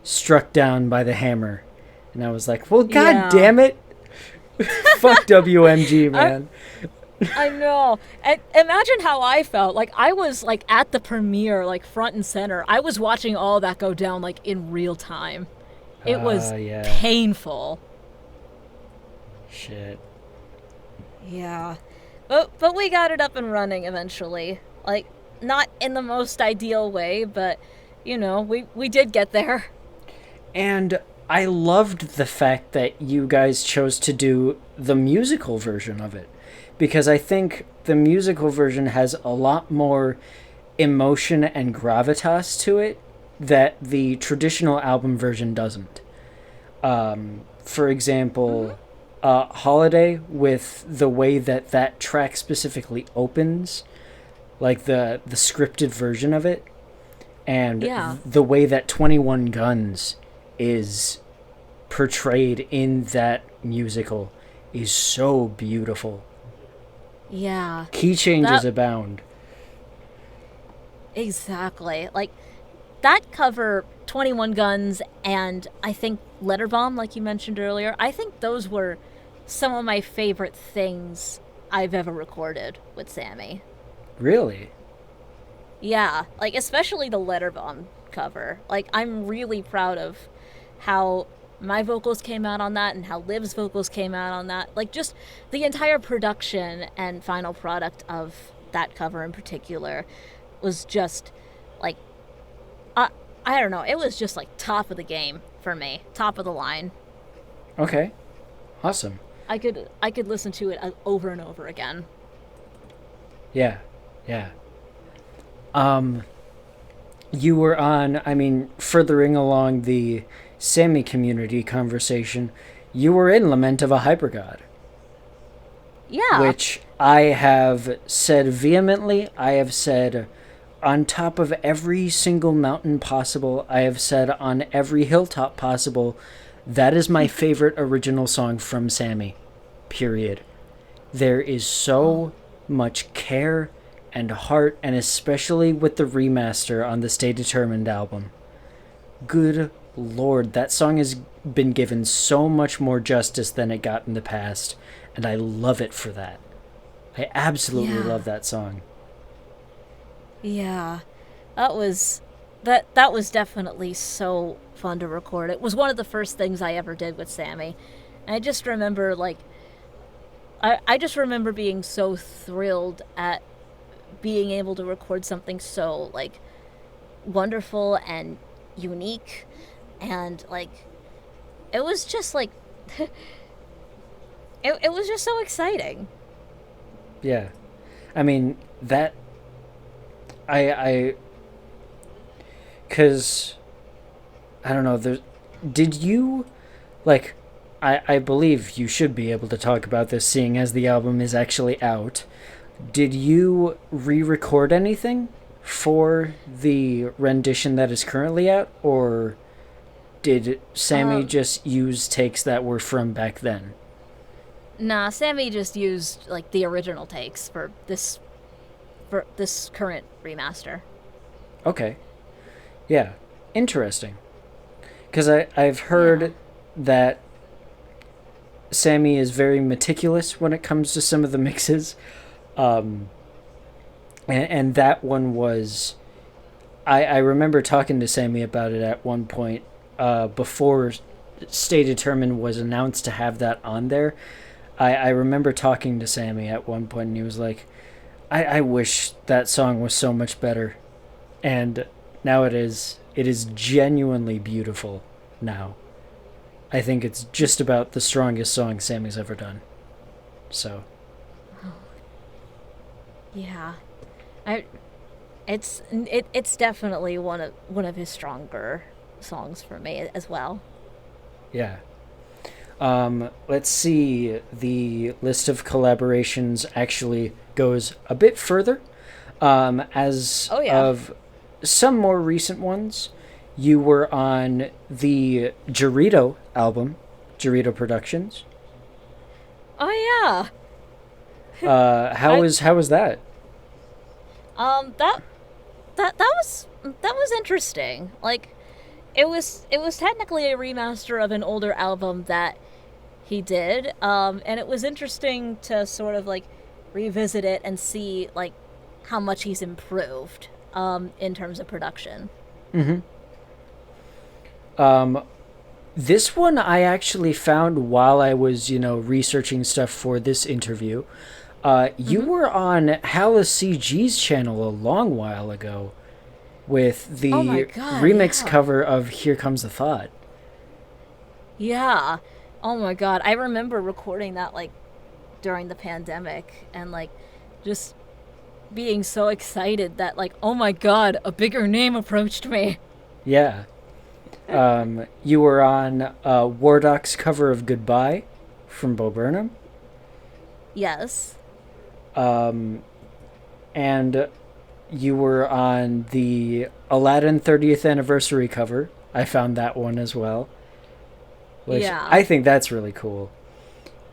struck down by the hammer, and I was like, well, god yeah, damn it. Fuck WMG, I man. I know. And imagine how I felt. Like, I was like at the premiere, like front and center. I was watching all that go down like in real time. It was Yeah. painful. Shit. Yeah. But we got it up and running eventually. Like, not in the most ideal way, but you know, we did get there. And I loved the fact that you guys chose to do the musical version of it, because I think the musical version has a lot more emotion and gravitas to it that the traditional album version doesn't. For example, Holiday, with the way that that track specifically opens, like the scripted version of it, and Yeah. the way that 21 Guns is portrayed in that musical is so beautiful. Yeah. Key changes That abound. exactly. Like, that cover, 21 Guns, and I think Letter Bomb, like you mentioned earlier, I think those were some of my favorite things I've ever recorded with Sammy. Really? Yeah, like especially the Letter Bomb cover. Like, I'm really proud of how my vocals came out on that and how Liv's vocals came out on that. Like, just the entire production and final product of that cover in particular was just like, I I don't know, it was just like top of the game for me, top of the line. Okay. Awesome. I could listen to it over and over again. Yeah. Yeah. Um, you were on, I mean, furthering along the Sammy community conversation, you were in Lament of a Hypergod, Yeah. which I have said vehemently. I have said on top of every single mountain possible. I have said on every hilltop possible. That is my favorite original song from Sammy. Period. There is so much care and heart, and especially with the remaster on the Stay Determined album. Good lord, that song has been given so much more justice than it got in the past, and I love it for that. I absolutely Yeah. love that song. Yeah. That was definitely so fun to record. It was one of the first things I ever did with Sammy. And I just remember I just remember being so thrilled at being able to record something so wonderful and unique, and it was just it was just so exciting. Yeah. I mean, that I cuz I don't know, did you like I believe you should be able to talk about this seeing as the album is actually out. Did you re-record anything for the rendition that is currently out, or did Sammy Um, just use takes that were from back then? nah, Sammy just used the original takes for this current remaster. Okay. Yeah. Interesting. Because I've Yeah. heard that Sammy is very meticulous when it comes to some of the mixes. Um, and that one was. I remember talking to Sammy about it at one point before Stay Determined was announced to have that on there. I remember talking to Sammy at one point, and he was like, I wish that song was so much better. And now it is. It is genuinely beautiful now. I think it's just about the strongest song Sammy's ever done. So, Yeah. I it's definitely one of his stronger songs for me as well. yeah. Let's see. The list of collaborations actually goes a bit further. As Oh yeah. of some more recent ones, you were on the Jarito album, Jarito Productions. Oh yeah. How I was that? that that was interesting. It was technically a remaster of an older album that he did, and it was interesting to sort of revisit it and see how much he's improved in terms of production. Mm-hmm. Um, this one I actually found while I was, researching stuff for this interview. You Mm-hmm. were on Hallis CG's channel a long while ago with Oh my the god, remix yeah. cover of Here Comes the Thought. Yeah. Oh my god, I remember recording that during the pandemic, and just being so excited that oh my god, a bigger name approached me. Yeah. You were on War Doc's cover of Goodbye from Bo Burnham. Yes. Um, and you were on the Aladdin 30th anniversary cover. I found that one as well, which Yeah. I think that's really cool.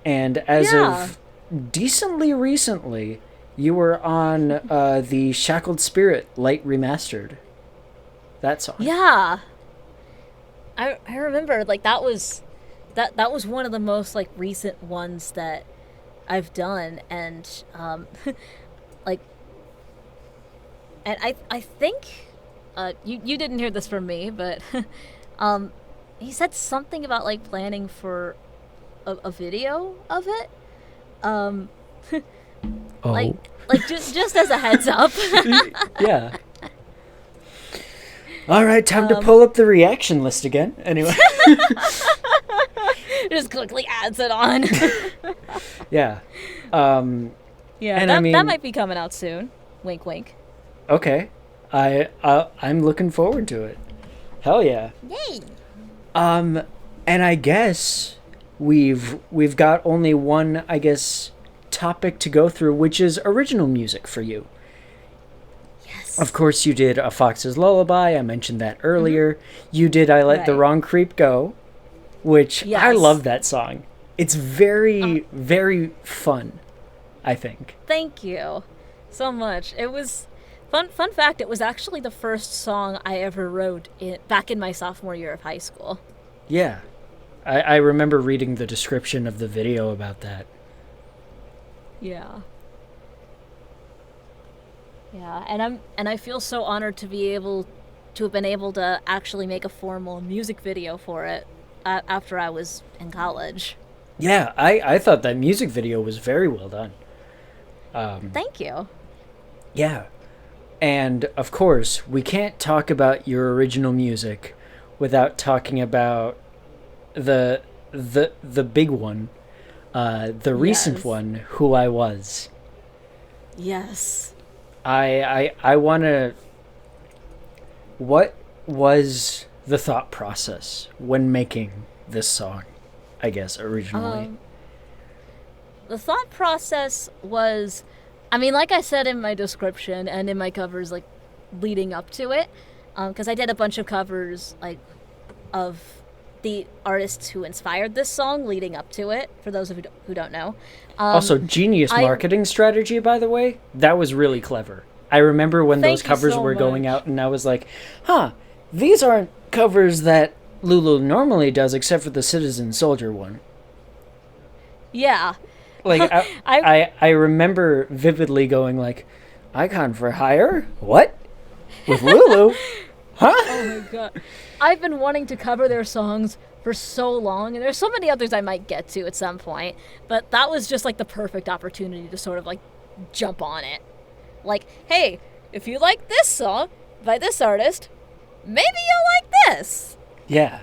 And as Yeah. of decently recently, you were on the Shackled Spirit Light Remastered. That song. Yeah. I remember that was one of the most recent ones that I've done, and like and I think you didn't hear this from me, but um he said something about planning for a video of it. Um Oh. just as a heads up. Yeah. All right, time to um pull up the reaction list again. Anyway. just quickly adds it on. Yeah. Um, Yeah, and I that mean, might be coming out soon. Wink wink. okay. I'm looking forward to it. Hell yeah. Yay. Um, and I guess we've got only one, I guess, topic to go through, which is original music for you. Of Yes. course, you did A Fox's Lullaby. I mentioned that earlier. You did I Let the Right. Wrong Creep Go, which I Yes. love that song. It's very, very fun, I think. Thank you so much. It was fun fact, it was actually the first song I ever wrote back in my sophomore year of high school. Yeah. I remember reading the description of the video about that. Yeah. Yeah, and I feel so honored to be able to have been able to actually make a formal music video for it after I was in college. Yeah, I thought that music video was very well done. Thank you. Yeah. And of course, we can't talk about your original music without talking about the the big one, the recent Yes. one, Who I Was. Yes. I want to. What was the thought process when making this song? I guess originally. Um, the thought process was, I mean, like I said in my description and in my covers, like leading up to it, because I did a bunch of covers like of the artists who inspired this song leading up to it. For those of you who don't know, Also, genius I marketing strategy, by the way. That was really clever. I remember when those thank you covers so were going much. out, and I was like, huh, these aren't covers that Lulu normally does, except for the Citizen Soldier one. Yeah, Like, I I remember vividly going, like, Icon for Hire? What? With Lulu? Huh? oh my god, I've been wanting to cover their songs for so long, and there's so many others I might get to at some point. But that was just like the perfect opportunity to sort of like jump on it. Like, hey, if you like this song by this artist, maybe you'll like this. Yeah.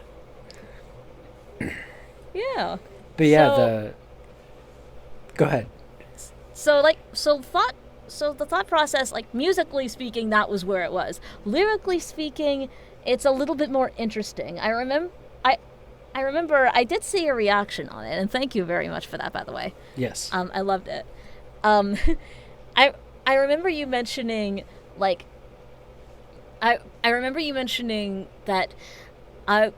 Yeah. But yeah, So- the. Go ahead. So the thought process, like musically speaking, that was where it was. Lyrically speaking, it's a little bit more interesting. I remember I did see a reaction on it, and thank you very much for that, by the way. Yes. I loved it. Um, I remember you mentioning like I remember you mentioning that I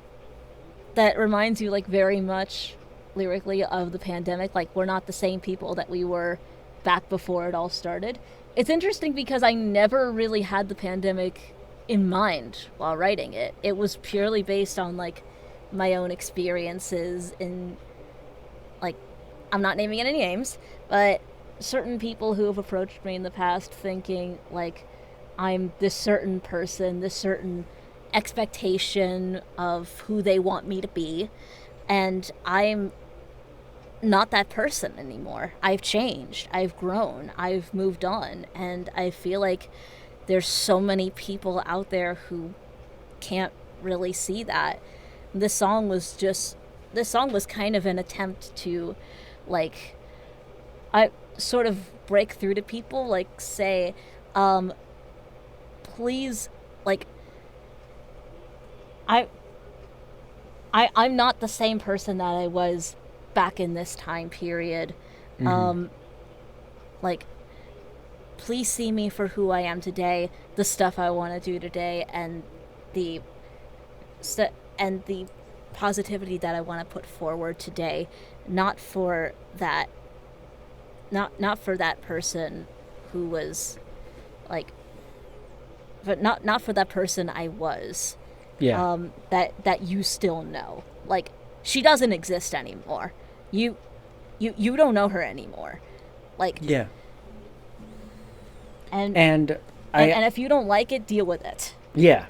that reminds you like very much lyrically of the pandemic. Like we're not the same people that we were back before it all started. It's interesting because I never really had the pandemic in mind while writing it. It was purely based on like my own experiences in like I'm not naming any names, but certain people who have approached me in the past thinking like I'm this certain person, this certain expectation of who they want me to be, and I'm not that person anymore. I've changed, I've grown, I've moved on, and I feel like there's so many people out there who can't really see that. This song was kind of an attempt to like I sort of break through to people, like say, please, like I I'm not the same person that I was back in this time period. Like please see me for who I am today, the stuff I want to do today, and the and the positivity that I want to put forward today, not for that not for that person who was like but not for that person I was. Yeah. That you still know. Like she doesn't exist anymore. You don't know her anymore. Like Yeah. and And and if you don't like it, deal with it. yeah.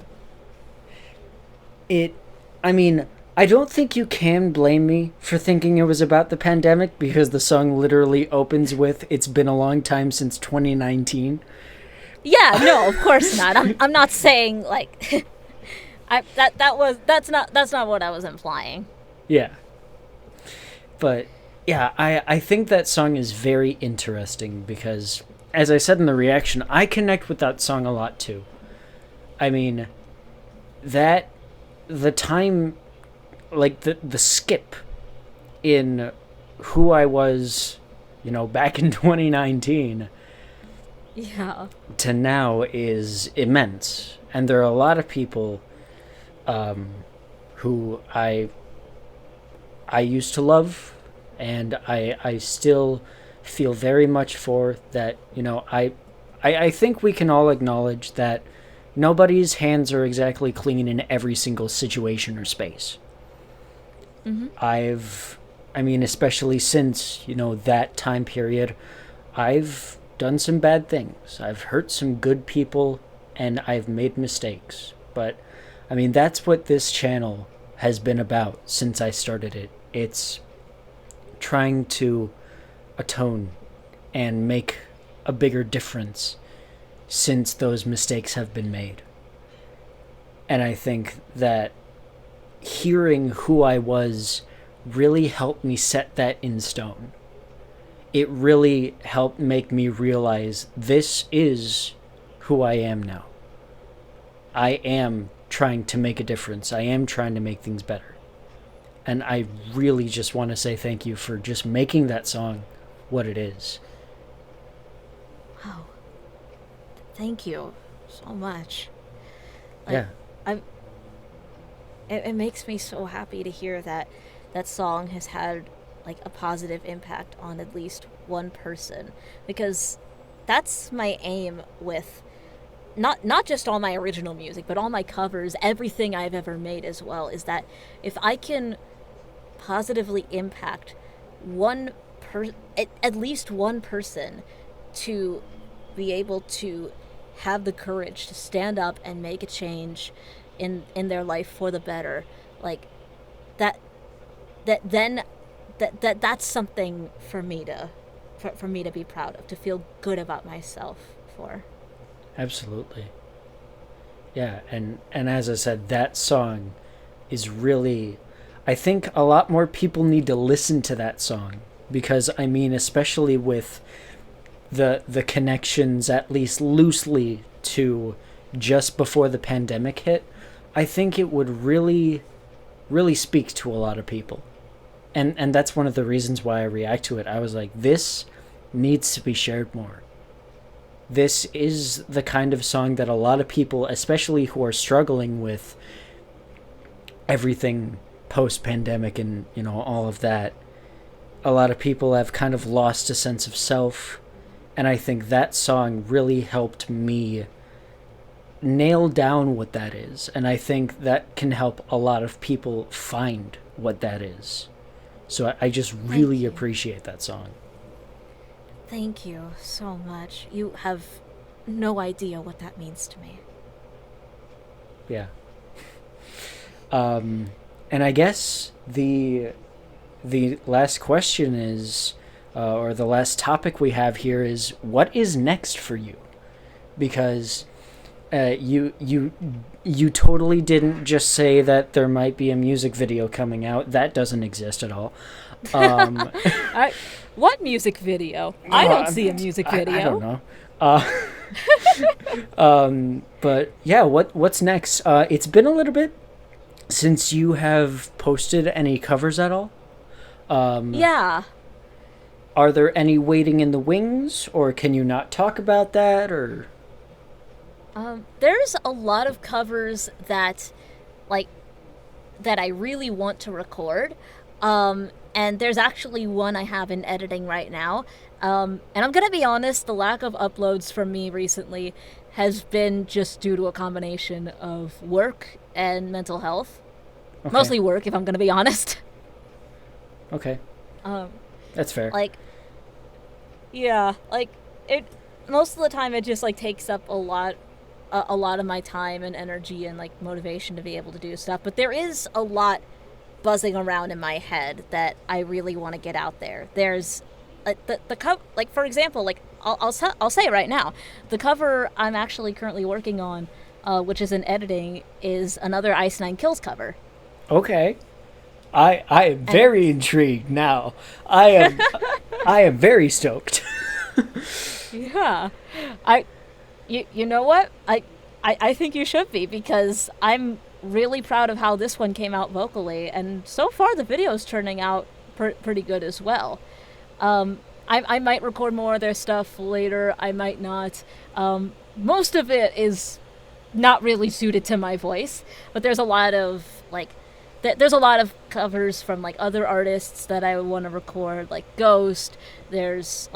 I mean, I don't think you can blame me for thinking it was about the pandemic because the song literally opens with "It's been a long time since 2019." Yeah, no, of course not. I'm not saying like that's not what I was implying. Yeah. But yeah, I think that song is very interesting because, as I said in the reaction, I connect with that song a lot too. I mean, that the time, like the skip in who I was, back in 2019 Yeah. to now is immense, and there are a lot of people who I used to love, and I still feel very much for that. I think we can all acknowledge that nobody's hands are exactly clean in every single situation or space. I mean, especially since, that time period, I've done some bad things. I've hurt some good people, and I've made mistakes. But, I mean, that's what this channel has been about since I started it. It's trying to atone and make a bigger difference since those mistakes have been made. And I think that hearing who I was really helped me set that in stone. It really helped make me realize this is who I am now. I am trying to make a difference. I am trying to make things better. And I really just want to say thank you for just making that song what it is. Wow. Thank you so much. Yeah. It makes me so happy to hear that that song has had like a positive impact on at least one person, because that's my aim with not just all my original music, but all my covers, everything I've ever made as well, is that if I can positively impact at least one person to be able to have the courage to stand up and make a change in their life for the better, like that's something for me to be proud of, to feel good about myself for. Absolutely. Yeah, and as I said, that song is really, I think a lot more people need to listen to that song, because I mean, especially with the connections, at least loosely, to just before the pandemic hit, I think it would really, really speak to a lot of people. And that's one of the reasons why I react to it. I was like, this needs to be shared more. This is the kind of song that a lot of people, especially who are struggling with everything post-pandemic and, you know, all of that, a lot of people have kind of lost a sense of self. And I think that song really helped me nail down what that is. And I think that can help a lot of people find what that is. So I just really appreciate that song. Thank you so much. You have no idea what that means to me. Yeah. And I guess the last question is, or the last topic we have here is, what is next for you? Because you totally didn't just say that there might be a music video coming out. That doesn't exist at all. What music video? I don't see a music video. I don't know. But yeah, what's next? It's been a little bit since you have posted any covers at all. Yeah. Are there any waiting in the wings, or can you not talk about that, or? There's a lot of covers that I really want to record. And there's actually one I have in editing right now. And I'm gonna be honest, the lack of uploads from me recently has been just due to a combination of work and mental health. Okay. Mostly work, if I'm gonna be honest. Okay. That's fair. It most of the time it just takes up a lot of my time and energy and motivation to be able to do stuff. But there is a lot buzzing around in my head that I really want to get out there. There's for example, I'll say it right now. The cover I'm actually currently working on, which is in editing, is another Ice Nine Kills cover. Okay. I am very intrigued now. I am very stoked. Yeah. You know what? I think you should be, because I'm really proud of how this one came out vocally, and so far the video's turning out pretty good as well. I might record more of their stuff later, I might not. Most of it is not really suited to my voice, but there's a lot of there's a lot of covers from other artists that I would want to record, like Ghost. There's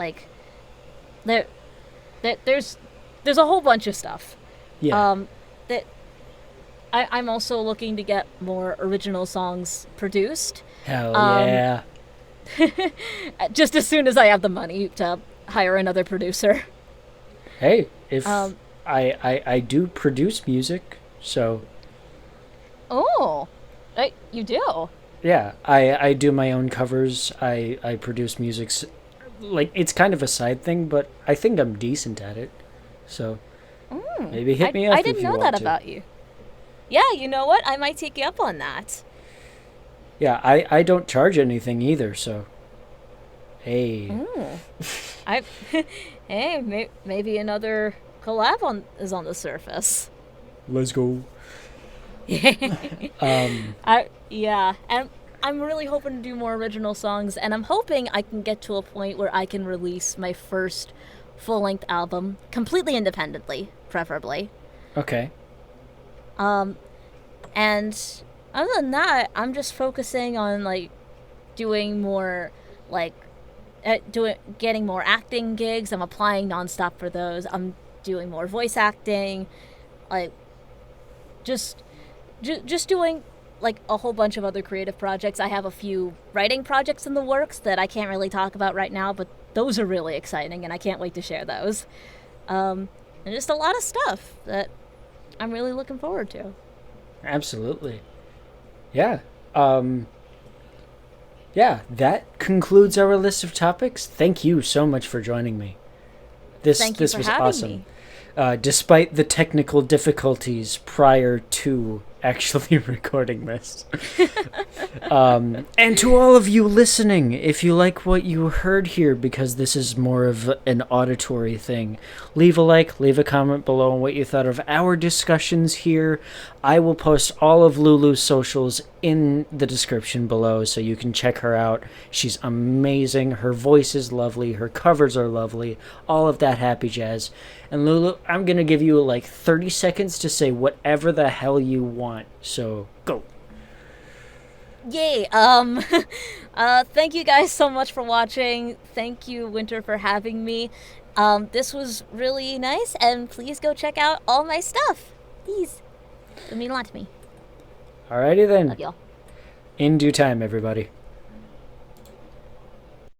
there's a whole bunch of stuff. Yeah. That I'm also looking to get more original songs produced. Hell yeah. Just as soon as I have the money to hire another producer. Hey, if Um, I do produce music, so oh, you do? yeah, I do my own covers. I produce music. Like, it's kind of a side thing, but I think I'm decent at it. So maybe hit me I up if didn't you know that want to. about you. Yeah, you know what? I might take you up on that. Yeah, I don't charge anything either, so hey, Ooh. I, hey, maybe another collab is on the surface. let's go. Um, Yeah, and I'm really hoping to do more original songs, and I'm hoping I can get to a point where I can release my first full-length album completely independently, preferably. okay. And other than that, I'm just focusing on like doing more like getting more acting gigs. I'm applying nonstop for those. I'm doing more voice acting, like just just doing like a whole bunch of other creative projects. I have a few writing projects in the works that I can't really talk about right now, but those are really exciting and I can't wait to share those. And just a lot of stuff that I'm really looking forward to. Absolutely. Yeah. Yeah, that concludes our list of topics. Thank you so much for joining me. Thank you This for was having awesome. me. Despite the technical difficulties prior to actually recording this. And to all of you listening, if you like what you heard here, because this is more of an auditory thing, leave a like, leave a comment below on what you thought of our discussions here. I will post all of Lulu's socials in the description below so you can check her out. She's amazing. Her voice is lovely. Her covers are lovely. All of that happy jazz. And Lulu, I'm going to give you like 30 seconds to say whatever the hell you want. So go. Yay! Thank you guys so much for watching. Thank you, Winter, for having me. This was really nice, and please go check out all my stuff. Please. It would mean a lot to me. Alrighty then. Love y'all. In due time, everybody.